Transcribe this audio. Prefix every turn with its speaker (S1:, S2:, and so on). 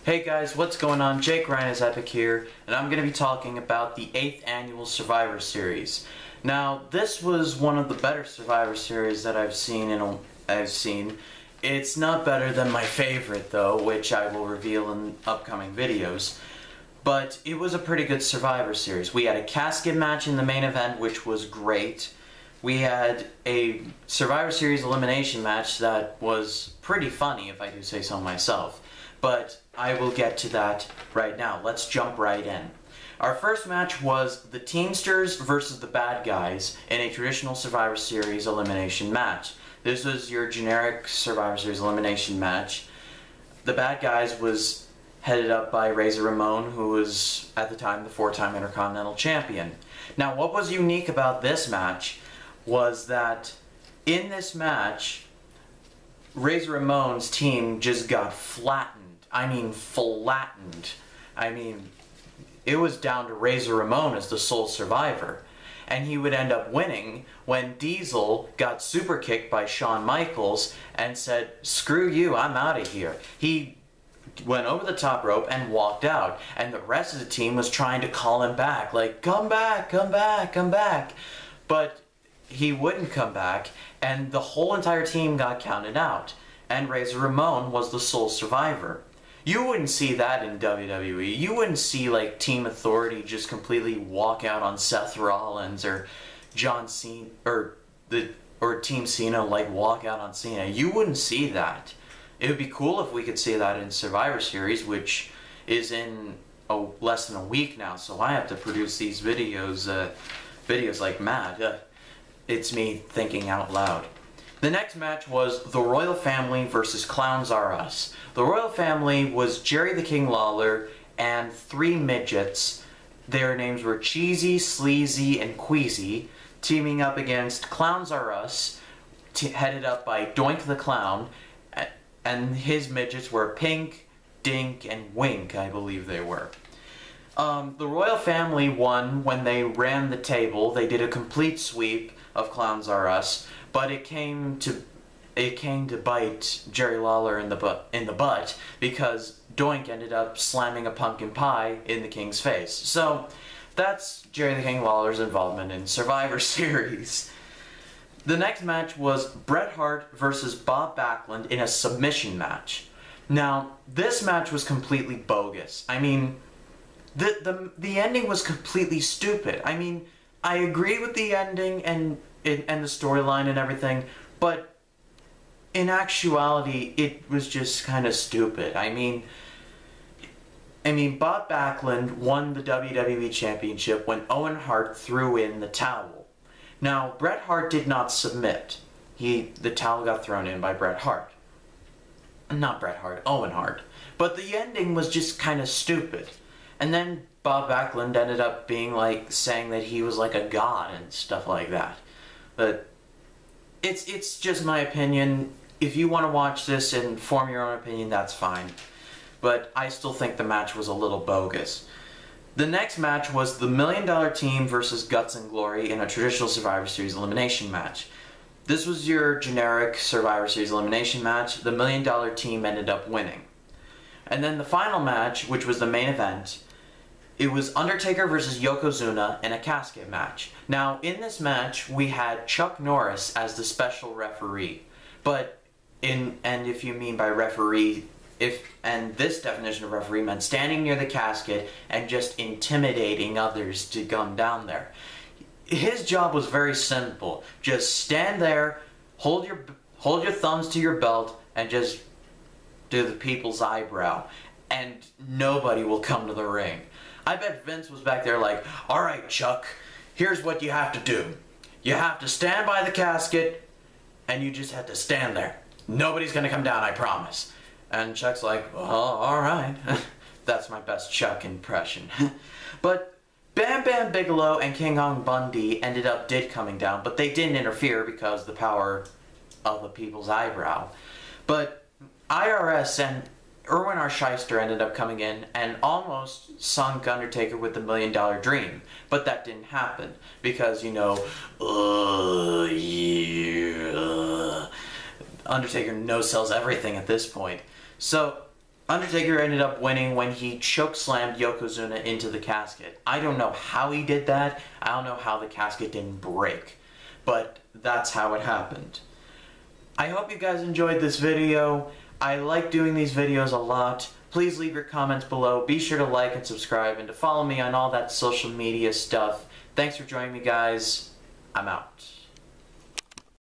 S1: Hey guys, what's going on? Jake Ryan is Epic here, and I'm going to be talking about the 8th annual Survivor Series. Now, this was one of the better Survivor Series that I've seen. It's not better than my favorite though, which I will reveal in upcoming videos. But it was a pretty good Survivor Series. We had a casket match in the main event, which was great. We had a Survivor Series elimination match that was pretty funny, if I do say so myself. But I will get to that right now. Let's jump right in. Our first match was the Teamsters versus the Bad Guys in a traditional Survivor Series elimination match. This was your generic Survivor Series elimination match. The Bad Guys was headed up by Razor Ramon, who was at the time the 4-time Intercontinental Champion. Now, what was unique about this match was that in this match, Razor Ramon's team just got flattened. I mean, flattened. I mean, it was down to Razor Ramon as the sole survivor. And he would end up winning when Diesel got super kicked by Shawn Michaels and said, "Screw you, I'm out of here." He went over the top rope and walked out. And the rest of the team was trying to call him back, like, "Come back, come back, come back." But he wouldn't come back, and the whole entire team got counted out. And Razor Ramon was the sole survivor. You wouldn't see that in WWE. You wouldn't see like Team Authority just completely walk out on Seth Rollins or John Cena or Team Cena like walk out on Cena. You wouldn't see that. It would be cool if we could see that in Survivor Series, which is in less than a week now. So I have to produce these videos like mad. It's me thinking out loud. The next match was the Royal Family versus Clowns R Us. The Royal Family was Jerry the King Lawler and 3 midgets. Their names were Cheesy, Sleazy, and Queasy, teaming up against Clowns R Us, headed up by Doink the Clown, and his midgets were Pink, Dink, and Wink, I believe they were. The Royal Family won when they ran the table. They did a complete sweep of Clowns R Us, but it came to bite Jerry Lawler in the butt because Doink ended up slamming a pumpkin pie in the King's face. So that's Jerry the King Lawler's involvement in Survivor Series. The next match was Bret Hart versus Bob Backlund in a submission match. Now, this match was completely bogus. I mean, the ending was completely stupid. I mean, I agree with the ending and the storyline and everything, but in actuality, it was just kind of stupid. I mean, Bob Backlund won the WWE Championship when Owen Hart threw in the towel. Now, Bret Hart did not submit. The towel got thrown in by Bret Hart. Not Bret Hart, Owen Hart. But the ending was just kind of stupid. And then Bob Backlund ended up being like, saying that he was like a god and stuff like that. But it's just my opinion. If you want to watch this and form your own opinion, that's fine. But I still think the match was a little bogus. The next match was the $1 Million Team versus Guts and Glory in a traditional Survivor Series elimination match. This was your generic Survivor Series elimination match. The $1 Million Team ended up winning. And then the final match, which was the main event, it was Undertaker versus Yokozuna in a casket match. Now, in this match, we had Chuck Norris as the special referee. But if you mean by referee, and this definition of referee meant standing near the casket and just intimidating others to come down there. His job was very simple. Just stand there, hold your thumbs to your belt, and just do the people's eyebrow, and nobody will come to the ring. I bet Vince was back there like, "All right, Chuck, here's what you have to do. You have to stand by the casket, and you just have to stand there. Nobody's gonna come down, I promise." And Chuck's like, "Well, all right." That's my best Chuck impression. But Bam Bam Bigelow and King Kong Bundy did coming down, but they didn't interfere because the power of the people's eyebrow. But IRS and Erwin R. Shyster ended up coming in and almost sunk Undertaker with the $1 Million Dream. But that didn't happen because, you know, Undertaker no-sells everything at this point. So Undertaker ended up winning when he chokeslammed Yokozuna into the casket. I don't know how he did that. I don't know how the casket didn't break. But that's how it happened. I hope you guys enjoyed this video. I like doing these videos a lot. Please leave your comments below. Be sure to like and subscribe and to follow me on all that social media stuff. Thanks for joining me, guys. I'm out.